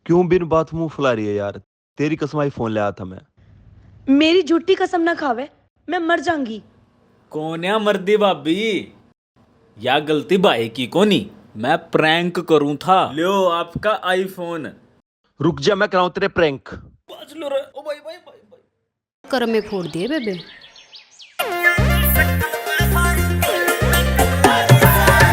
क्यों बिन बात मुंह फुला रही है यार? तेरी कसम आई फोन ले आया था मैं। मेरी झूठी कसम ना खावे, मैं मर जाऊंगी। कौन है मर्दी भाभी? या गलती भाई की कोनी, मैं प्रैंक करूं था। लो आपका आईफोन। रुक जा, मैं कराऊं तेरे प्रैंक। बाज लो रे। ओ भाई भाई भाई भाई कर में फोड़ दिए बेबे।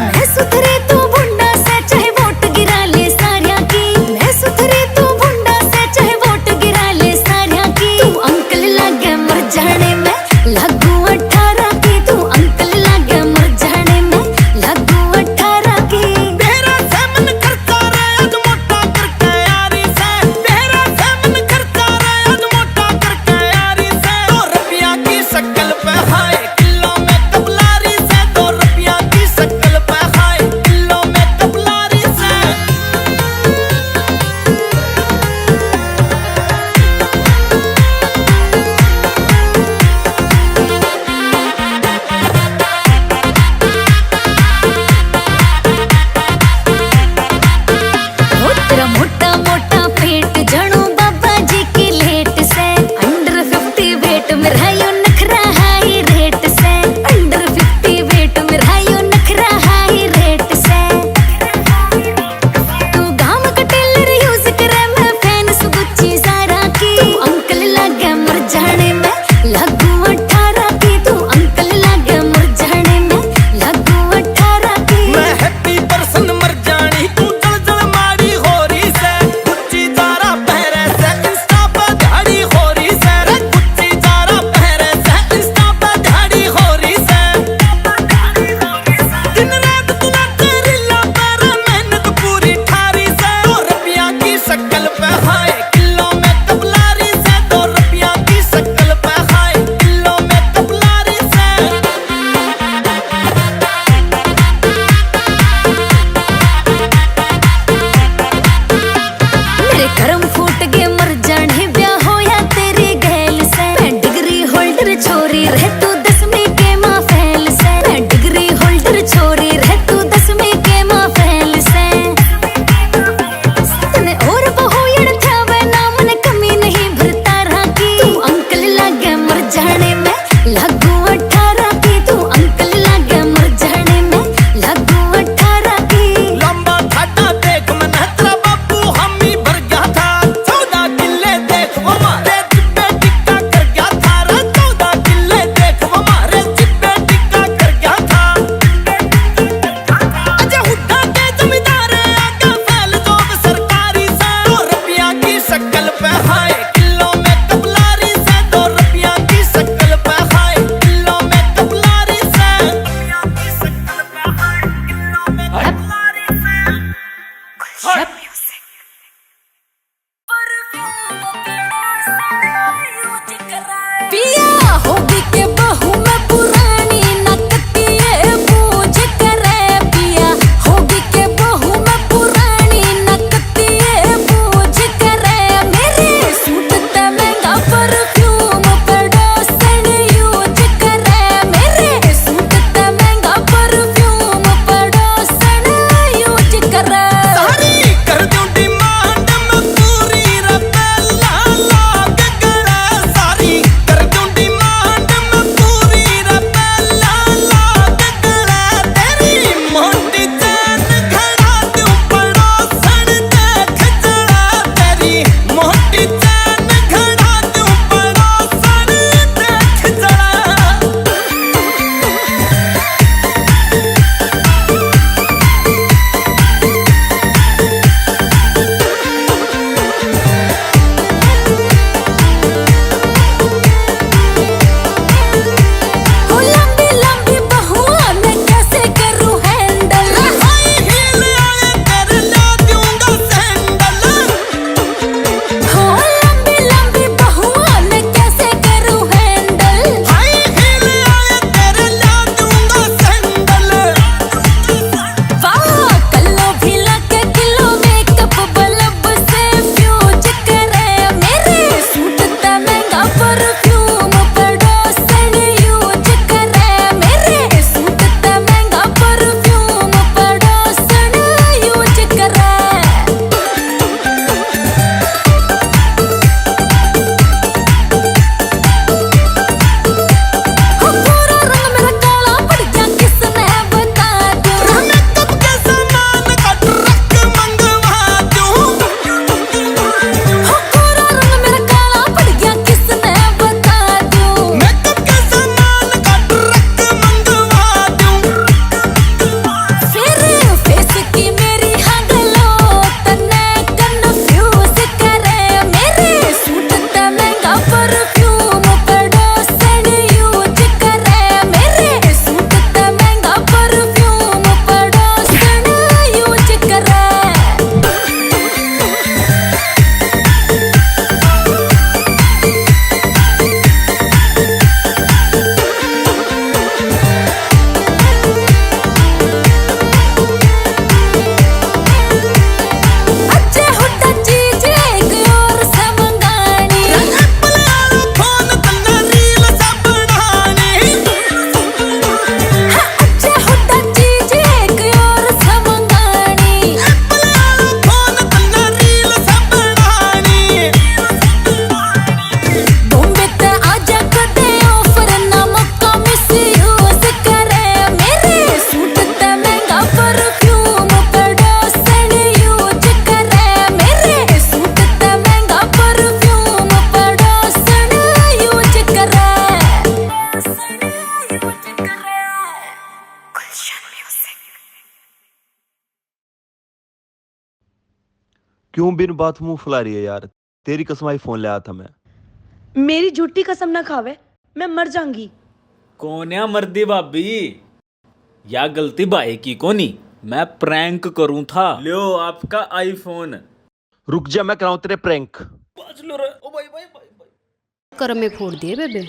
मैं सुथरे तू भुंडा से चाहे वोट गिरा ले सारिया की। मैं सुथरे तू भुंडा से चाहे वोट गिरा ले सारिया की। तू अंकल लागे मर जाने में लागू 18 की। तू अंकल लागे मर जाने में लागू 18 की। तेरा से मन करता रे आज मोटा करके यारी से। तेरा से मन करता रे आज मोटा करके यारी से। 2 रुपया की शक्ल पे हाय किलो में कबलारी से। 2 रुपया की शक्ल पे हाय किलो पिया होगी के बहू में पुरानी नकती ये पूछ करे पिया होगी के बहू में पुरानी नकती ये पूछ करे मेरे सूट ते महंगा परफ्यूम पड़ोसन यूज करे मेरे सूट ते महंगा परफ्यूम पड़ोसन यूज करे सारी कर दूं डिमांड मैं पूरी रबेला लाग गड़ा सारी कर दूं डिमांड मैं पूरी रबेला लाग गड़ा तेरी मोटी चैन खड़ा दूं पड़ोसन देख जड़ा तेरी मोटी चैन खड़ा दूं पड़ोसन देख जड़ा हो लंबी लंबी बहुआ मैं कैसे करूं हैंडल हाई हील आए कर ला दूंगा सैंडल हो लंबी लंबी बहुआ मैं कैसे करूं हैंडल हाई हील आए कर ला दूंगा सैंडल वाह कल्लो भी लगे किलो मेकअप बल्ब से फ्यूज करे मेरे सूट ते महंगा परफ्यूम पड़ोसन यूज करे मेरे सूट ते महंगा परफ्यूम पड़ोसन यूज करे हो पूरा रंग मेरा काला पड़ गया किसने बता दूं मेकअप के सामान का ट्रक मंगवा दूं हो पूरा रंग मेरा काला पड़ गया किसने बता दूं मेकअप के सामान का ट्रक मंगवा दूं फिर फेस की मेरी हगलो तन्ने कन्फ्यूज करे मेरे सूट ते महंगा परफ्यूम पड़ोसन यूज करे मेरे सूट ते महंगा परफ्यूम पड़ोसन यूज करे अच्छे हुड्डा चीज एक और से मंगानी एप्पल वाला फोन तन्ना रील सा बनानी अच्छे हुड्डा चीज एक और से मंगानी एप्पल वाला फोन तन्ना रील सा बनानी बॉम्बे ते आजा कदे ऑफर ना मौका मिसयूज करे मेरे सूट ते महंगा परफ्यूम पड़ोसन यूज करे मेरे सूट ते महंगा परफ्यूम पड़ोसन यूज करे गुलशन म्यूजिक क्यों बिन बात मुंह फुला रही है यार? तेरी कसम आईफोन ले आया था मैं। मेरी झूठी कसम ना खावे, मैं मर जाऊंगी। कौन है मर्दी भाभी? या गलती भाई की कोनी, मैं प्रैंक करूं था। लो आपका आईफोन। रुक जा, मैं कराऊं तेरे प्रैंक। बाज लो रे। ओ भाई भाई भाई भाई। कर में फोड़ दिए बेबे।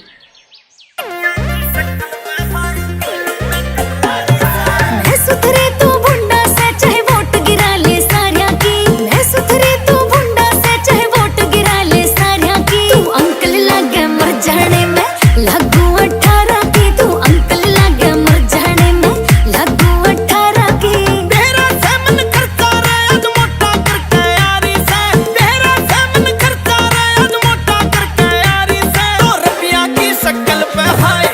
मैं सुथरी तू भुंडा से चाहे वोट गिरा ले सारिया की मैं सुथरी तू भुंडा से चाहे वोट गिरा ले सारिया की तू अंकल लागे मर जाने में लागू 18 की तू अंकल लागे मर जाने में लागू 18 की तेरा सेमन खर्चा रे आज मोटा करके यारी से तेरा सेमन खर्चा रे आज मोटा करके यारी से 100 रुपया की शक्ल पे हाय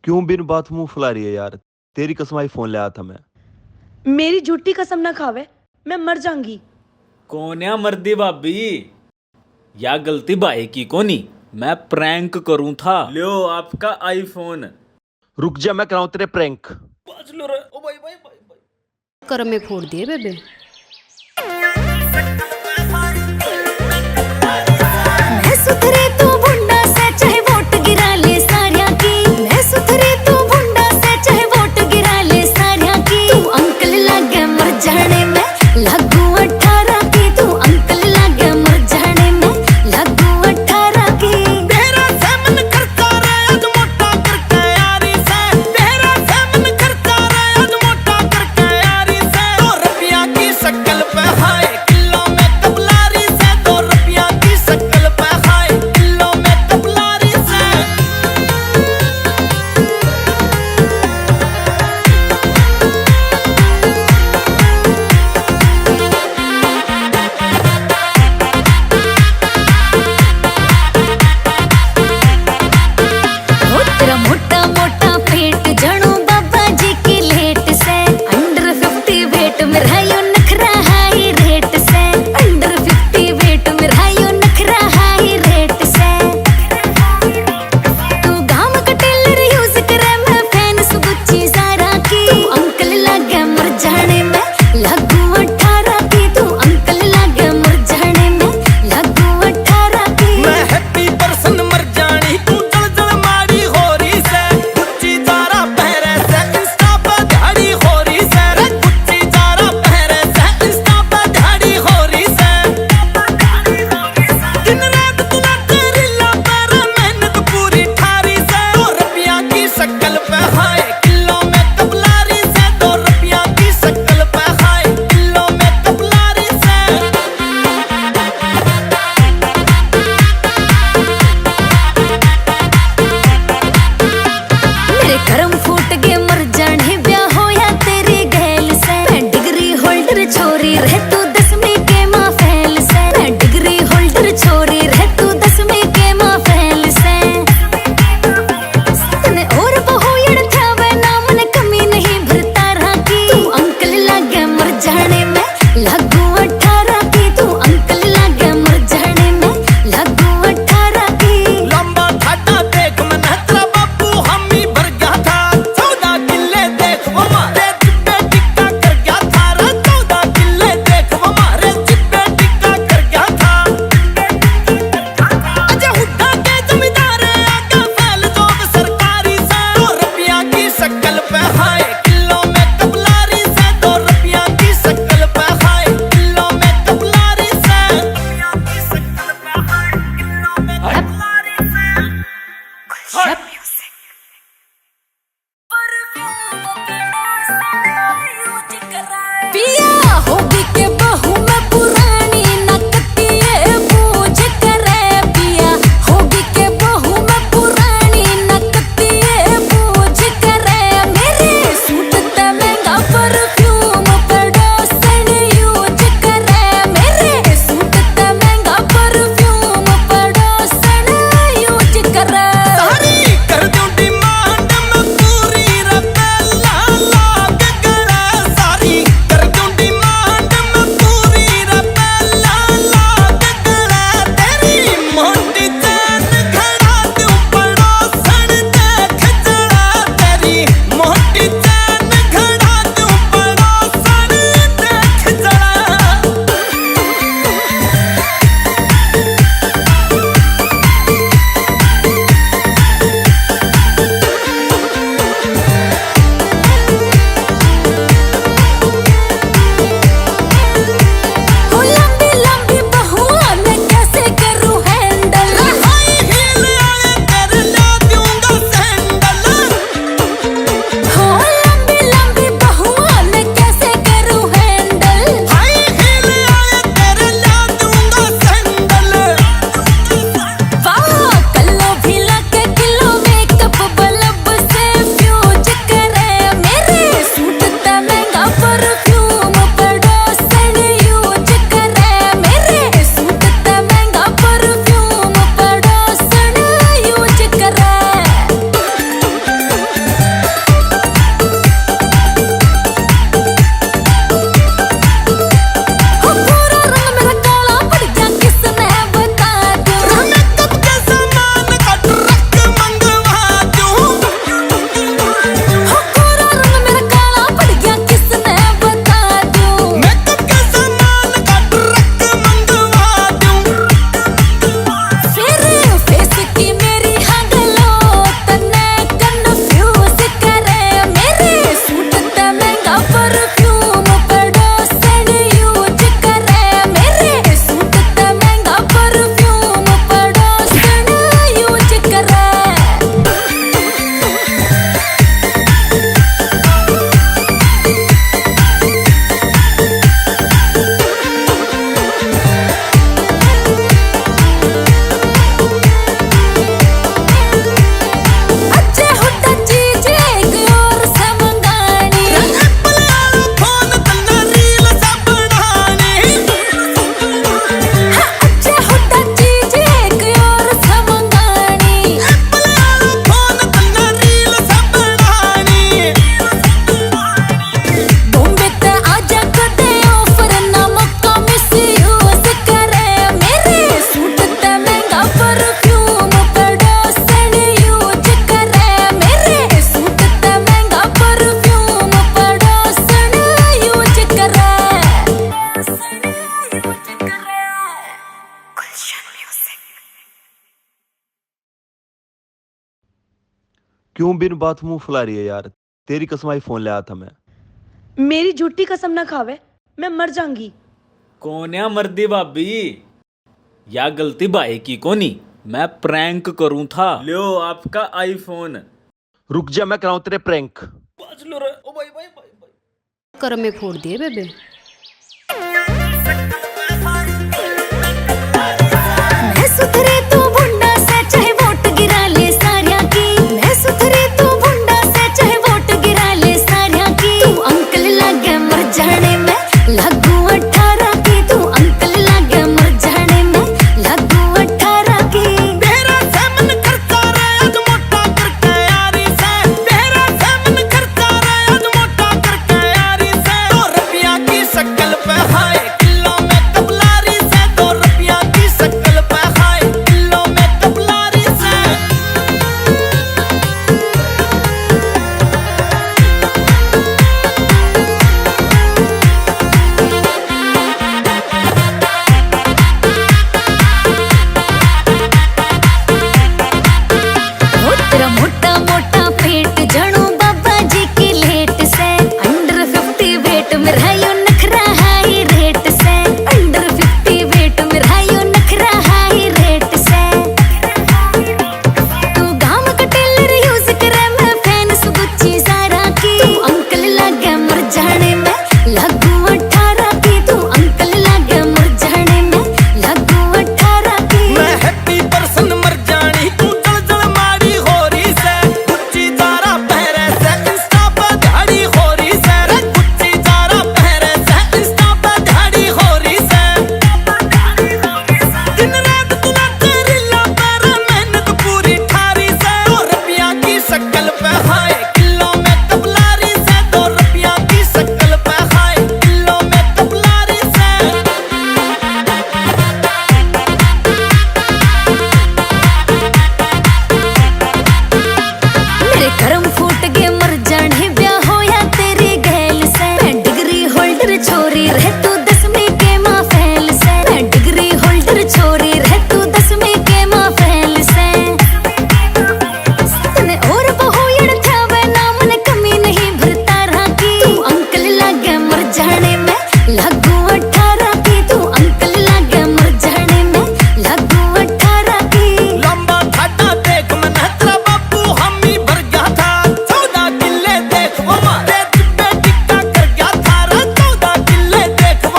क्यों बिन बात मुंह फुला रही है यार? तेरी कसम आईफोन ले आया था मैं। मेरी झूठी कसम ना खावे, मैं मर जाऊंगी। कौन है मर्दी भाभी? या गलती भाई की कोनी, मैं प्रैंक करूं था। लो आपका आईफोन। रुक जा, मैं कराऊं तेरे प्रैंक। बाज लो रे। ओ भाई भाई भाई भाई। कर में फोड़ दिए बेबे। मैं सुथरी तू भुंडा से चाहे वोट गिरा ले सारिया की। मैं सुथरी तू भुंडा से चाहे वोट गिरा ले सारिया की। तू अंकल लागे मर जाने में लागू 18 की। तू अंकल लागे मर जाने में लागू 18 की। तेरा सेमन खर्चा रे आज मोटा करके यारी से। तेरा सेमन खर्चा रे आज मोटा करके यारी से। 2 रुपया की शक्ल पे हाय किलो में क्यों बिन बात मुंह फुला रही है यार? तेरी कसम आईफोन ले आया था मैं। मेरी झूठी कसम ना खावे, मैं मर जाऊंगी। कौन है मर्दी भाभी? या गलती भाई की कोनी, मैं प्रैंक करूं था। लो आपका आईफोन। रुक जा, मैं कराऊं तेरे प्रैंक। बाज लो रे। ओ भाई भाई भाई भाई। कर्म में फोड़ दिए बेबे। मैं सुथरी तू भुंडा से चाहे वोट गिरा ले सारिया की। मैं सुथरी तू भुंडा से चाहे वोट गिरा ले सारिया की। तू अंकल लागे मर जाने में लागू 18 की। तू अंकल लागे मर जाने में लागू 18 की। तेरा सेमन खर्चा रे आज मोटा करके यारी से। तेरा सेमन खर्चा रे आज मोटा करके यारी से। 2 रुपया की शक्ल पे हाय किलो में कबलारी से। 2 रुपया की शक्ल पे हाय किलो में कबलारी से। हो तेरा मोटा मोटा पेट जणू बाबा जी की लेट से। अंडर 50 वेट में रहायो नखरा हाई रेट से। अंडर 50 वेट में रहायो नखरा हाई रेट से। तू गाम का टेलर यूज करे, मैं फैन सुगुच्ची सारा की। तू अंकल लागे मर जाने में लागू 18 की। तू अंकल लागे मर जाने में लागू 18 की। मैं हैप्पी पर्सन मर जानी तू जल जल मारी होरी से। गुच्ची जारा पहरे से इंस्टा पे झाड़ी होरी से। रे गुच्ची जारा पहरे से इंस्टा पे झाड़ी होरी से। दिन रात तुला तेरी ला पर मेहनत पूरी ठारी से। 2 रुपया की शक्ल पे हाय किलो में कबलारी से। 2 रुपया की शक्ल पे हाय किलो में कबलारी से। मेरे कर्म फूट गए मर जाने ब्याह होया तेरी गैल से। मैं डिग्री होल्डर छोरी रह तू 10वीं के माँ फैल से। मैं डिग्री होल्डर छोरी रह तू 10वीं के माँ फैल से। तने और बहुयण था वे नाम ने कमी नहीं भरता रहा की। तू अंकल लागे मर जाने में लागू 18 की। तू अंकल लागे मर जाने में लागू 18 की। लंबा खाटा देख मन तेरा बापू हामी भर गया था। 14 किले देख वो मारे जिब्बे टिक्का कर गया था। रे 14 किले देख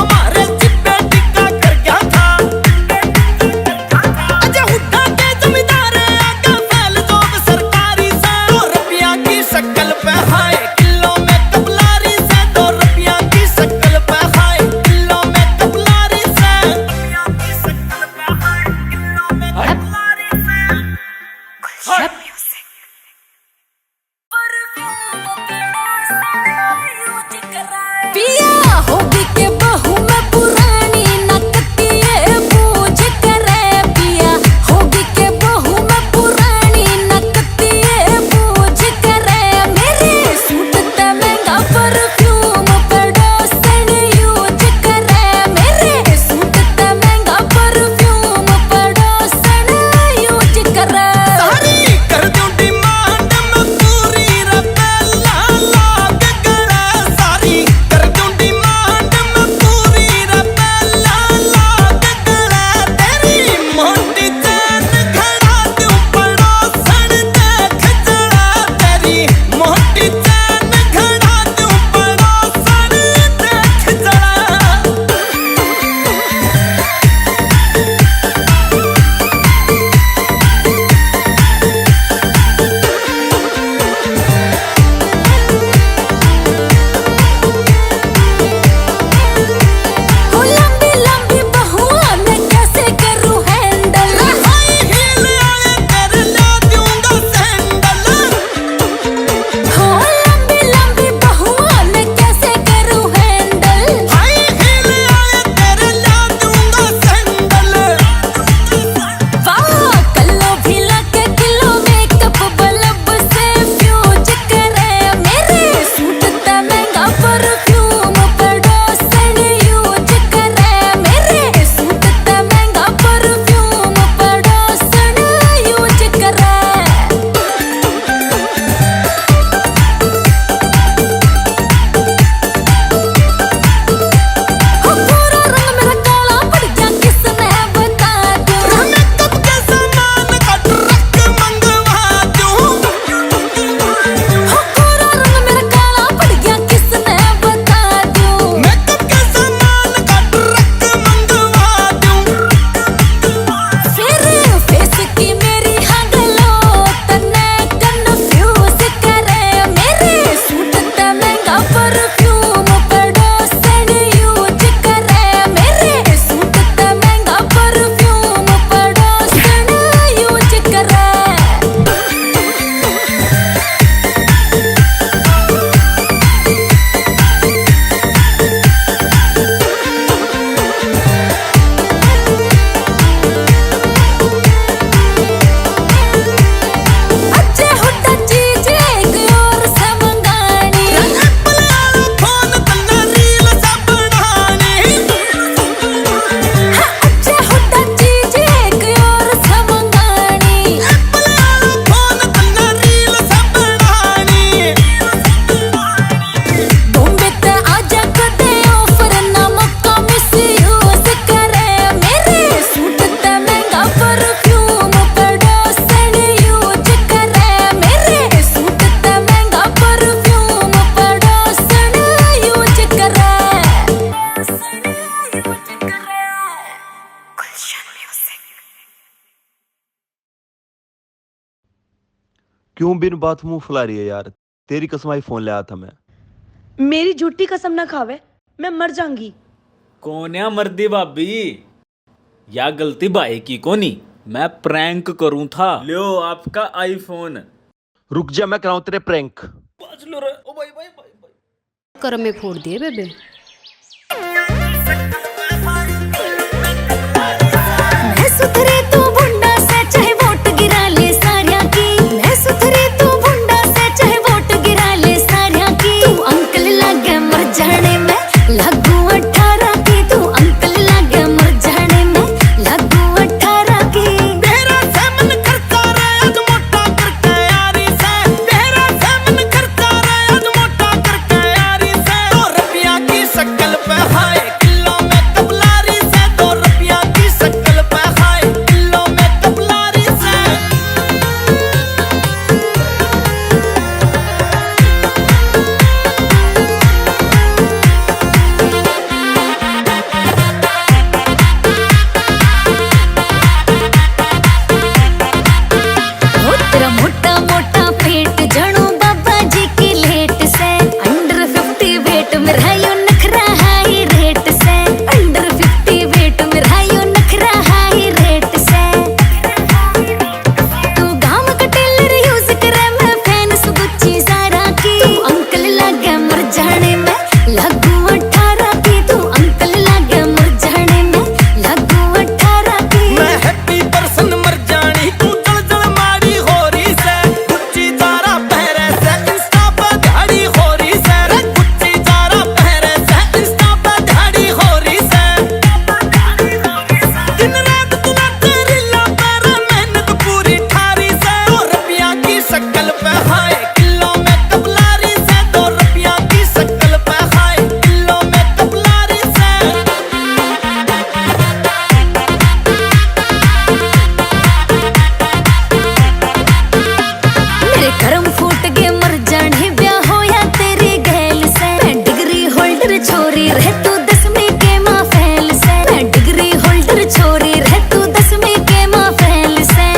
क्यों बिन बात मुंह फुला रही है यार? तेरी कसम आईफोन ले आया था मैं। मेरी झूठी कसम ना खावे, मैं मर जाऊंगी। कौन है मर्दी भाभी? या गलती भाई की कोनी, मैं प्रैंक करूं था। लो आपका आईफोन। रुक जा, मैं कराऊं तेरे प्रैंक। कर में फोड़ दिए बेबे। मैं सुथरी तू भुंडा से चाहे वोट गिरा ले सारिया की। मैं सुथरी तू भुंडा से चाहे वोट गिरा ले सारिया की। तू अंकल लागे मर जाने में लागू 18 की। तू अंकल लागे मर जाने में लागू 18 की। तेरा से मन करता रे आज मोटा करके यारी से। तेरा से मन करता रे आज मोटा करके यारी से। 2 रुपया की शक्ल पे हाय किलो में कबलारी से। 2 रुपया की शक्ल पे हाय किलो में कबलारी से। ओ तेरा मोटा मोटा पेट जणू बाबा जी की लेट से। अंडर 50 वेट में रहायो नखरा हाई रेट से। अंडर 50 वेट में रहायो नखरा हाई रेट से। तू गाम का टेलर यूज करे मैं फैन सुगुच्ची सारा की। तू अंकल लागे मर जाने में लागू 18 की। तू अंकल लागे मर जाने में लागू 18 की। मैं हैप्पी पर्सन मर जानी तू जल जल मारी हो रही से। गुच्ची जारा पहरे से इंस्टा पे दिहाड़ी हो रही से। रे गुच्ची जारा पहरे से इंस्टा पे दिहाड़ी हो रही से। दिन रात तू ना तेरी ला पर मेहनत पूरी ठारी से। 2 रुपया की शक्ल पे हाय किलो में कबलारी से। 2 रुपया की शक्ल पे हाय किलो में कबलारी से। मेरे कर्म फूट गए मर जाने ब्याह होया तेरी गैल से। मैं डिग्री होल्डर छोरी रह तू 10वीं के माँ फैल से। मैं डिग्री होल्डर छोरी रह तू 10वीं के माँ फैल से।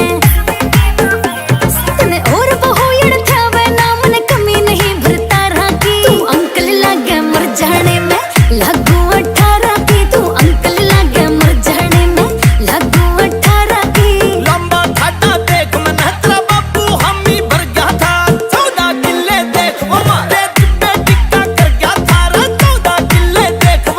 तने और बहुयण था वे नाम ने कमी नहीं भरता रहा की। तू अंकल लागे मर जाने में लागू 18 की। तू अंकल लागे मर जाने में लागू 18 की। लंबा खाटा देख मन तेरा बापू हामी भर गया था। 14 किले देख वो मारे चिट्टे टिक्का कर गया था। रे 14 किले देख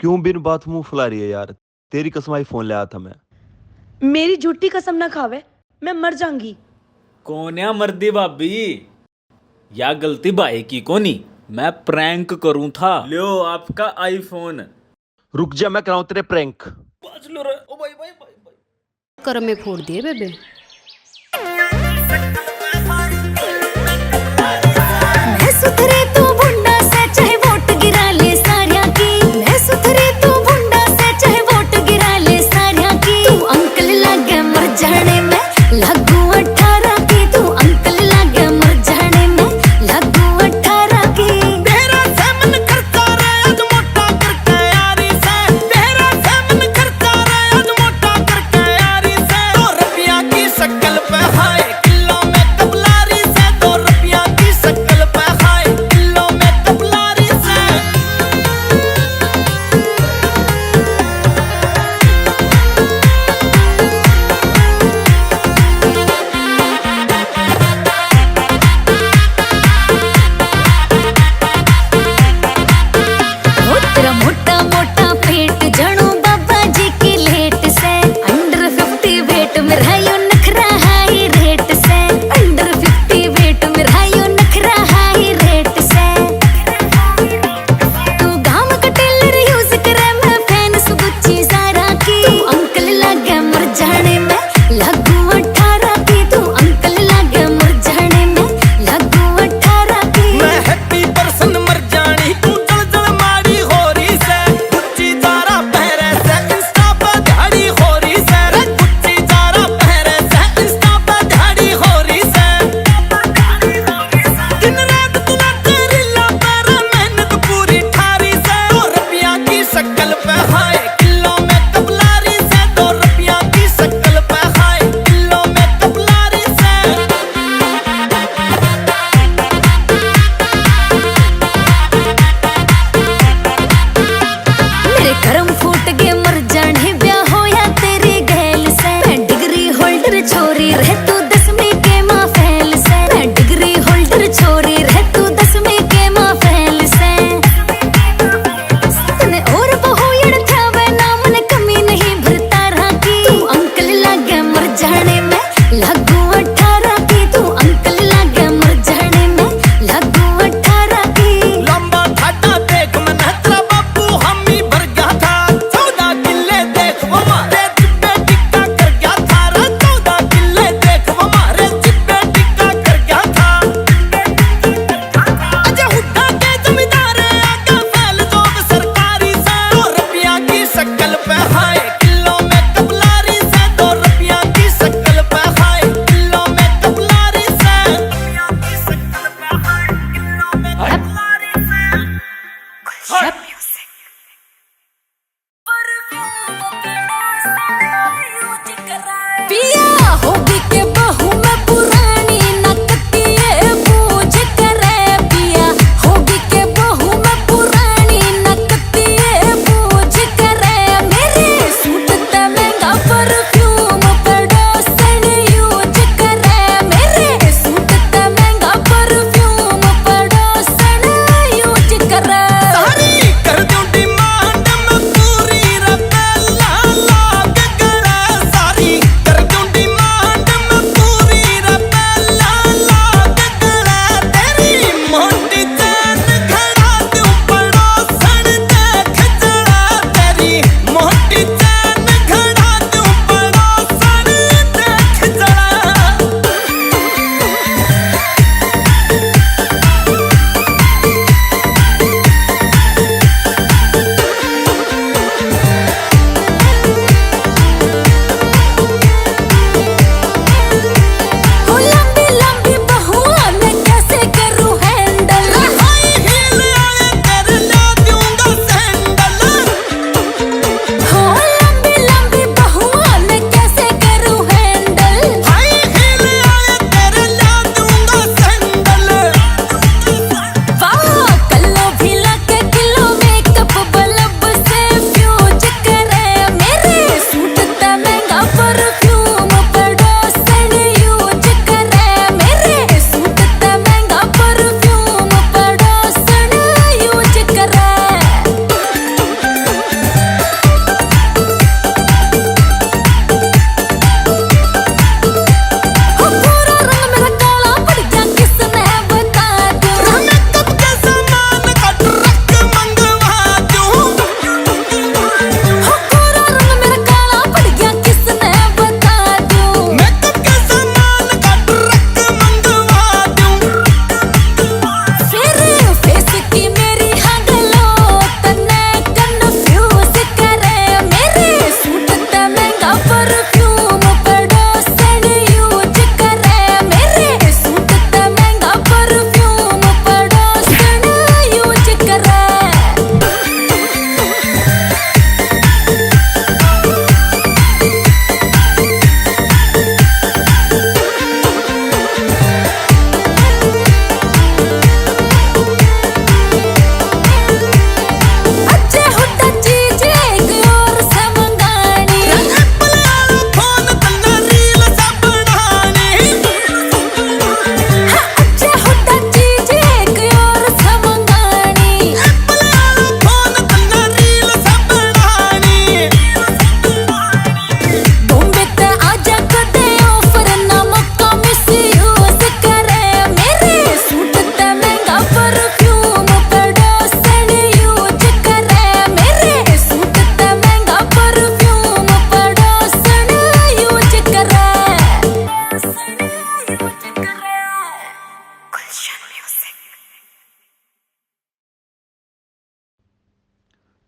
क्यों बिन बात मुंह फुला रही है यार? तेरी कसम आईफोन ले आया था मैं। मेरी झूठी कसम ना खावे, मैं मर जाऊंगी। कौन है मर्दी भाभी? या गलती भाई की कोनी, मैं प्रैंक करूं था। लो आपका आईफोन। रुक जा, मैं कराऊं तेरे प्रैंक। बाज लो रे। ओ भाई भाई भाई भाई। कर में फोड़ दिए बेबे। मैं सुथरी तू भुंडा से चाहे वोट गिरा ले सारिया की। मैं सुथरी तू भुंडा से चाहे वोट गिरा ले सारिया की। तू अंकल लागे मर जाने में लागू 18 की। तू अंकल लागे मर जाने में लागू 18 की। तेरा से मन करता रे आज मोटा करके यारी से। तेरा से मन करता रे आज मोटा करके यारी से। 2 रुपया की शक्ल पे हाय किलो में कबलारी से। 2 रुपया की शक्ल पे हाय किलो में कबलारी से। हो तेरा मोटा मोटा पेट जणो बाबा जी की लेट से। अंडर 50 वेट में रहायो नखरा हाई रेट से। अंडर 50 वेट में रहायो नखरा हाई रेट से। तू गाम का टेलर यूज करे मैं फैन सुगुच्ची सारा की। तू अंकल लागे मर जाने में लागू 18 की। तू अंकल लागे मर जाने में लागू 18 की। मैं हैप्पी पर्सन मर जानी तू जल जल मारी हो रही से। गुच्ची जारा पहरे से इंस्टा पे दिहाड़ी हो रही से। रे गुच्ची जारा पहरे से इंस्टा पे दिहाड़ी हो रही से। दिन रात तू तेरी ला पर मेहनत पूरी ठारी से। 2 रुपया की शक्ल पे हाय किलो में कबलारी से। 2 रुपया की शक्ल पे हाय किलो में कबलारी से। मेरे कर्म फूट गए मर जाने ब्याह होया तेरी गैल से। मैं डिग्री होल्डर छोरी रह तू 10वीं के माँ फैल से। मैं डिग्री होल्डर छोरी रह तू 10वीं के माँ फैल से। तने और बहुयड़ था वे नाम ने कमी नहीं भरता रहा की। तू अंकल लागे मर जाने में लागू 18 की। तू अंकल लागे मर जाने में लागू 18 की। लंबा ठाटा देख मन तेरा बापू हामी भर गया था। 14 किले देख वो मारे जिब्बे टिक्का कर गया था। 14 किले देख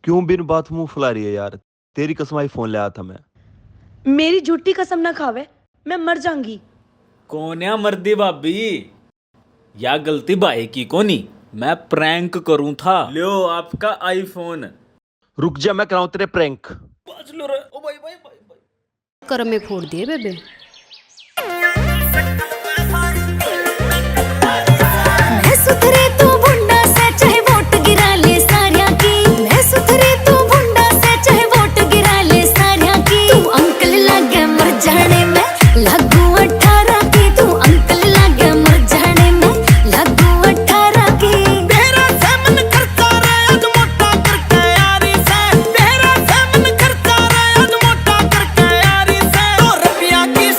क्यों बिन बात मुंह फुला रही है यार? तेरी कसम आईफोन ले आया था मैं। मेरी झूठी कसम ना खावे, मैं मर जाऊंगी। कौन है मर्दी भाभी? या गलती भाई की कोनी, मैं प्रैंक करूं था। लो आपका आईफोन। रुक जा, मैं कराऊं तेरे प्रैंक। बाज लो रे। ओ भाई भाई भाई भाई। कर में फोड़ दिए बेबे। मैं सुथरी तू भुंडा से चाहे वोट गिरा ले सारिया की। मैं सुथरी तू भुंडा से चाहे वोट गिरा ले सारिया की। तू अंकल लागे मर जाने में लागू 18 की। तू अंकल लागे मर जाने में लागू 18 की। तेरा से मन करता रे आज मोटा करके यारी से। तेरा से मन करता रे आज मोटा करके यारी से। तो रुपया की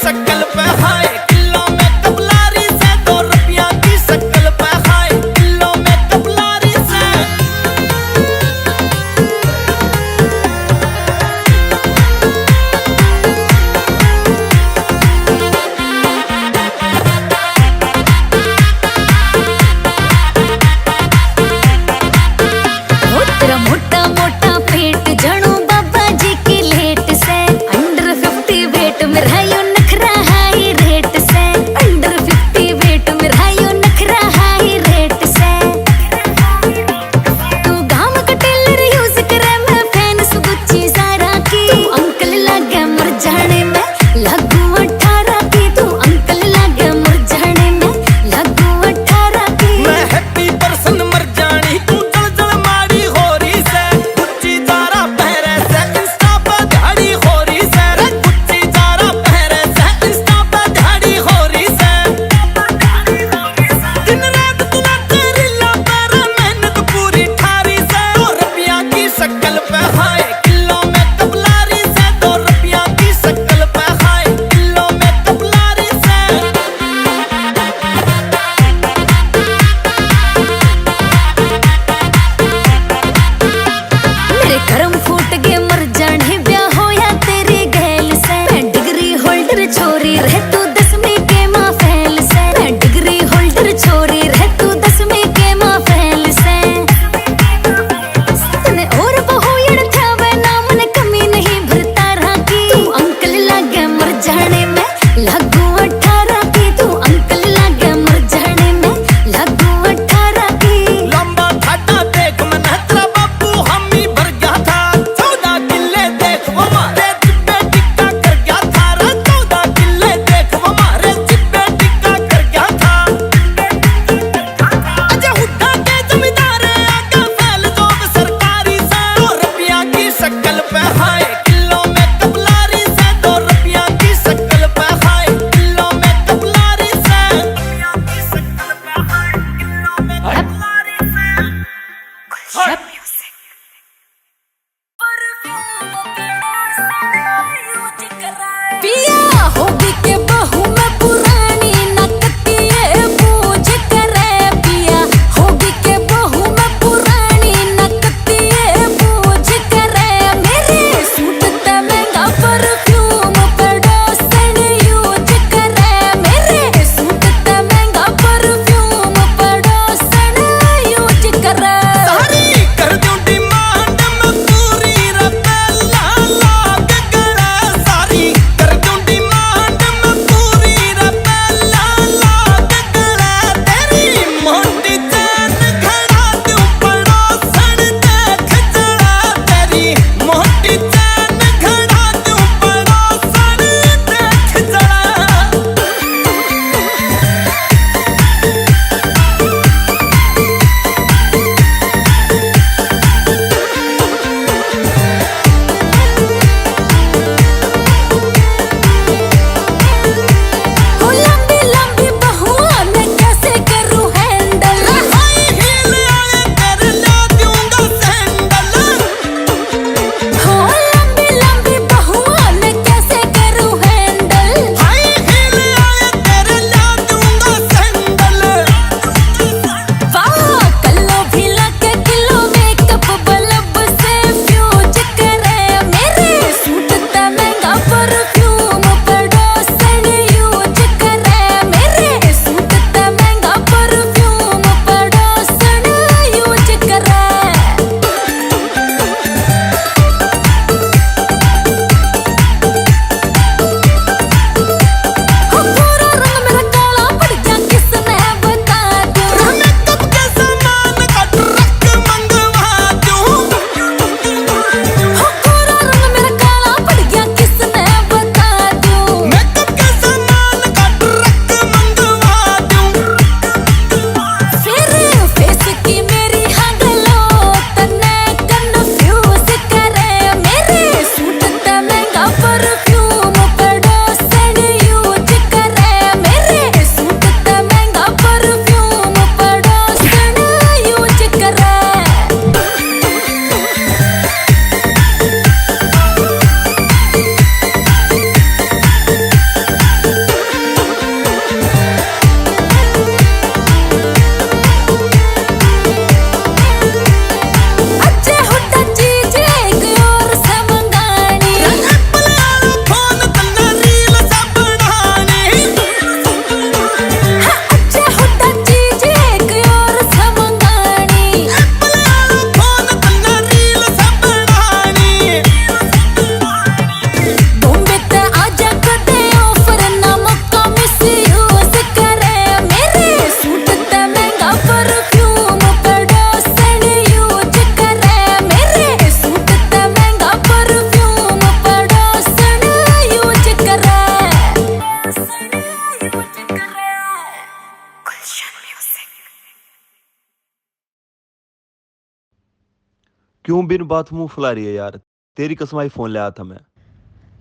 क्यों बिन बात मुंह फुला रही है यार? तेरी कसम आईफोन ले आया था मैं।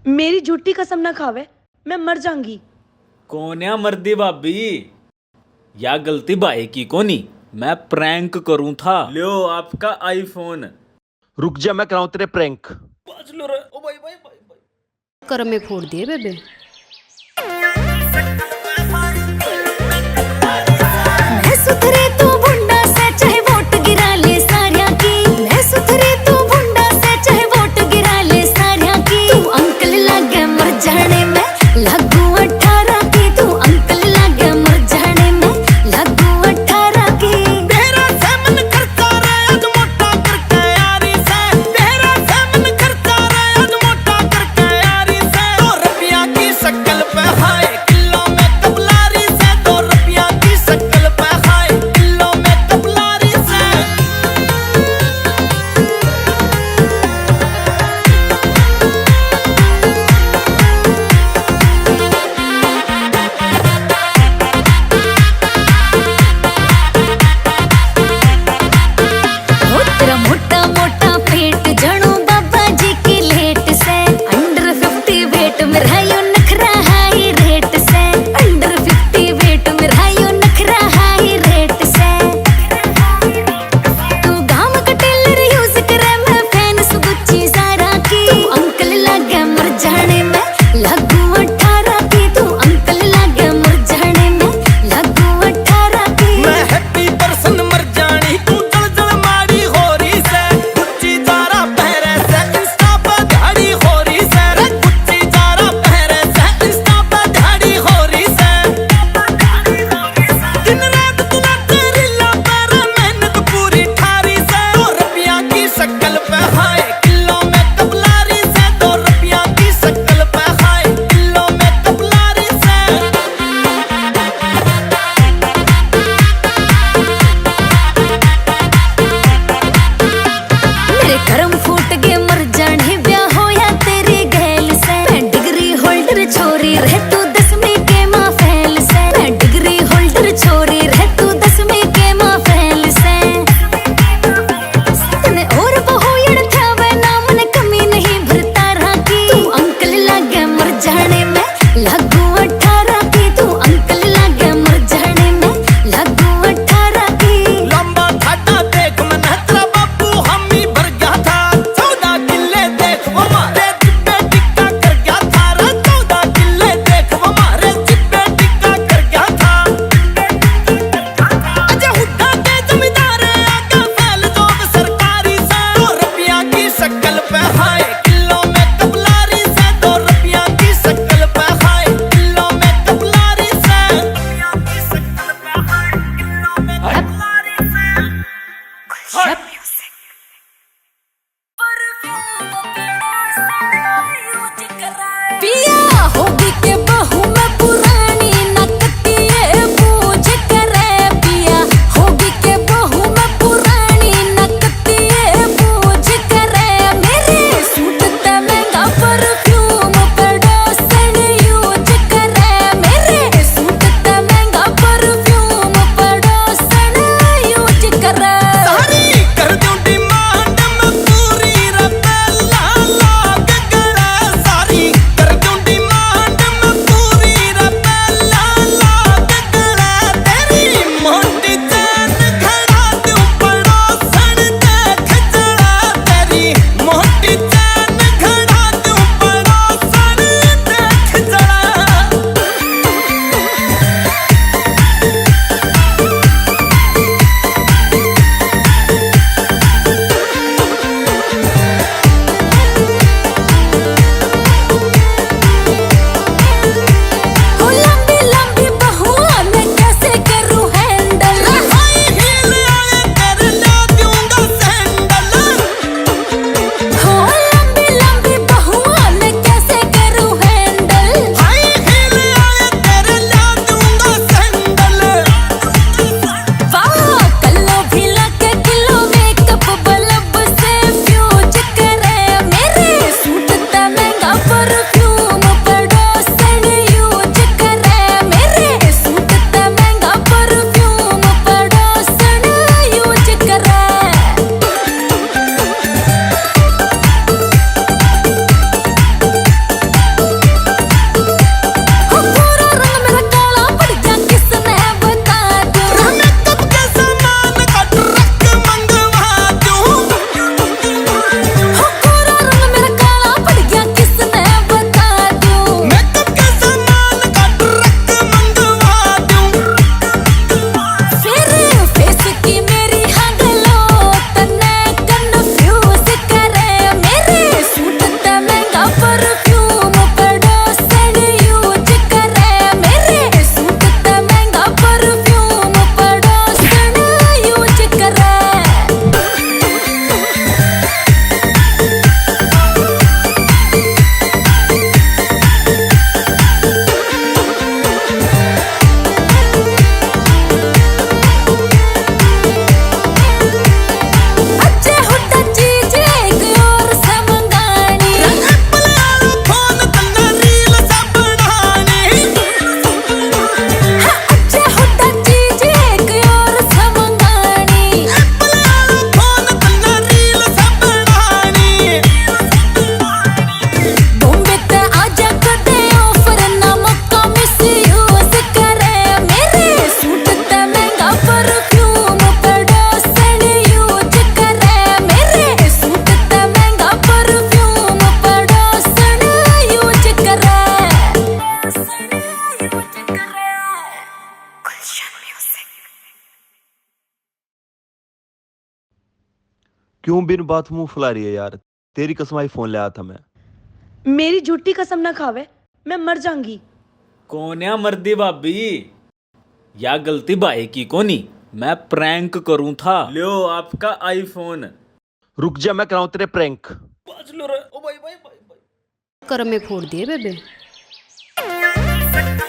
मेरी झूठी कसम ना खावे, मैं मर जाऊंगी। कौन है मर्दी भाभी? या गलती भाई की कोनी, मैं प्रैंक करूं था। लो आपका आईफोन। रुक जा, मैं कराऊं तेरे प्रैंक। बाज लो रे। ओ भाई भाई भाई भाई। कर में फोड़ दिए बेबे। मैं सुथरी तू भुंडा से चाहे वोट गिरा ले सारिया की। मैं सुथरी तू भुंडा से चाहे वोट गिरा ले सारिया की। तू अंकल लागे मर जाने में लागू 18 की। तू अंकल लागे मर जाने में लागू 18 की। तेरा सेमन करता रे आज मोटा करके यारी से। तेरा सेमन करता रे आज मोटा करके यारी से। तो रुपया की शक्ल पे हाय क्यों बिन बात मुंह फुला रही है यार? तेरी कसम आईफोन ले आया था मैं। मेरी झूठी कसम ना खावे, मैं मर जाऊंगी। कौन है मर्दी भाभी? या गलती भाई की कोनी, मैं प्रैंक करूं था। लो आपका आईफोन। रुक जा, मैं कराऊं तेरे प्रैंक। बाज लो रे। ओ भाई भाई भाई भाई। करो में फोड़ दिए बेबे। सकल